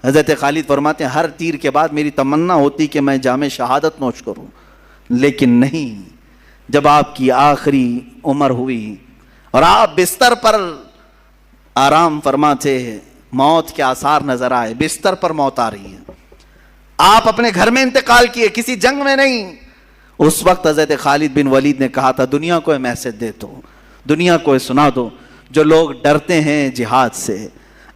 حضرت خالد فرماتے ہیں ہر تیر کے بعد میری تمنا ہوتی کہ میں جام شہادت نوش کروں، لیکن نہیں، جب آپ کی آخری عمر ہوئی اور آپ بستر پر آرام فرما تھے، موت کے آثار نظر آئے، بستر پر موت آ رہی ہے، آپ اپنے گھر میں انتقال کیے، کسی جنگ میں نہیں۔ اس وقت حضرت خالد بن ولید نے کہا تھا دنیا کو میسج دے دو، دنیا کو سنا دو، جو لوگ ڈرتے ہیں جہاد سے،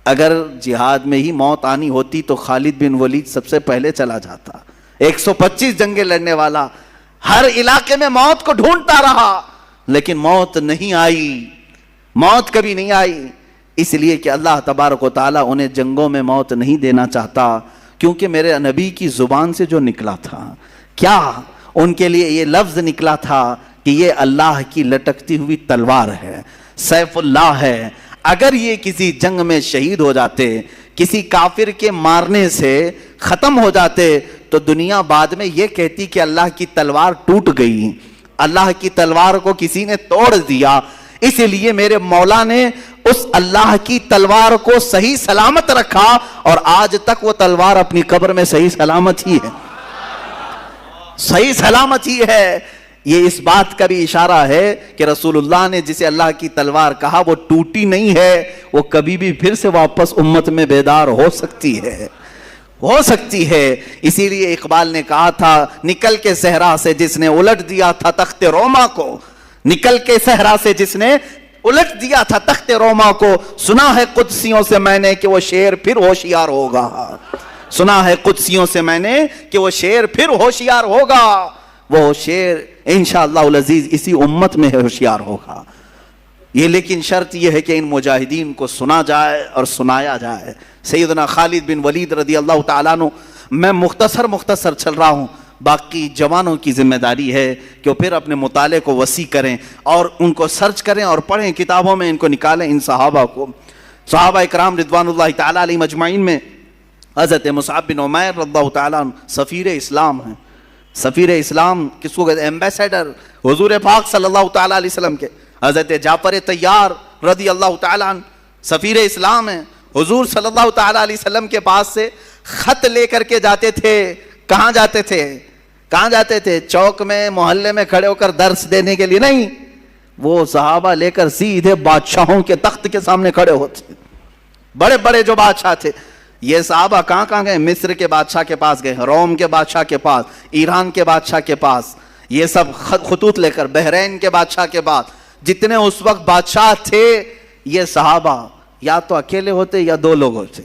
اگر جہاد میں ہی موت آنی ہوتی تو خالد بن ولید سب سے پہلے چلا جاتا۔ 125 جنگیں لڑنے والا، ہر علاقے میں موت کو ڈھونڈتا رہا، لیکن موت نہیں آئی، موت کبھی نہیں آئی، اس لیے کہ اللہ تبارک و تعالیٰ انہیں جنگوں میں موت نہیں دینا چاہتا، کیونکہ میرے نبی کی زبان سے جو نکلا تھا، کیا ان کے لیے یہ لفظ نکلا تھا کہ یہ اللہ کی لٹکتی ہوئی تلوار ہے، سیف اللہ ہے، اگر یہ کسی جنگ میں شہید ہو جاتے، کسی کافر کے مارنے سے ختم ہو جاتے، تو دنیا بعد میں یہ کہتی کہ اللہ کی تلوار ٹوٹ گئی، اللہ کی تلوار کو کسی نے توڑ دیا۔ اس لیے میرے مولا نے اس اللہ کی تلوار کو صحیح سلامت رکھا، اور آج تک وہ تلوار اپنی قبر میں صحیح سلامت ہی ہے، صحیح سلامت ہی ہے۔ یہ اس بات کا بھی اشارہ ہے کہ رسول اللہ نے جسے اللہ کی تلوار کہا وہ ٹوٹی نہیں ہے، وہ کبھی بھی پھر سے واپس امت میں بیدار ہو سکتی ہے، ہو سکتی ہے۔ اسی لیے اقبال نے کہا تھا نکل کے صحرا سے جس نے الٹ دیا تھا تخت روما کو، نکل کے صحرا سے جس نے الٹ دیا تھا تخت روما کو، سنا ہے قدسیوں سے میں نے کہ وہ شیر پھر ہوشیار ہوگا، سنا ہے قدسیوں سے میں نے کہ وہ شیر پھر ہوشیار ہوگا، وہ شیر انشاءاللہ العزیز اسی امت میں ہوشیار ہوگا۔ یہ لیکن شرط یہ ہے کہ ان مجاہدین کو سنا جائے اور سنایا جائے۔ سیدنا خالد بن ولید رضی اللہ تعالیٰ عنہ، میں مختصر چل رہا ہوں، باقی جوانوں کی ذمہ داری ہے کہ وہ پھر اپنے مطالعے کو وسیع کریں اور ان کو سرچ کریں اور پڑھیں، کتابوں میں ان کو نکالیں، ان صحابہ کو۔ صحابہ اکرام رضوان اللہ تعالیٰ علیہ مجمعین میں حضرت مصعب بن عمیر رضی اللہ تعالیٰ عنہ سفیر اسلام ہیں۔ سفیر اسلام کس کو کہتے ہیں؟ ایمبیسیڈر حضور پاک صلی اللہ تعالیٰ علیہ وسلم کے۔ حضرت جعفر طیار رضی اللہ تعالیٰ عنہ سفیر اسلام ہیں، حضور صلی اللہ تعالیٰ علیہ وسلم کے پاس سے خط لے کر کے جاتے تھے۔ کہاں جاتے تھے؟ کہاں جاتے تھے؟ چوک میں، محلے میں کھڑے ہو کر درس دینے کے لیے نہیں، وہ صحابہ لے کر سیدھے بادشاہوں کے تخت کے سامنے کھڑے ہوتے، بڑے بڑے جو بادشاہ تھے۔ یہ صحابہ کہاں کہاں گئے؟ مصر کے بادشاہ کے پاس گئے، روم کے بادشاہ کے پاس، ایران کے بادشاہ کے پاس، یہ سب خطوط لے کر بحرین کے بادشاہ کے پاس، جتنے اس وقت بادشاہ تھے، یہ صحابہ یا تو اکیلے ہوتے یا دو لوگ ہوتے،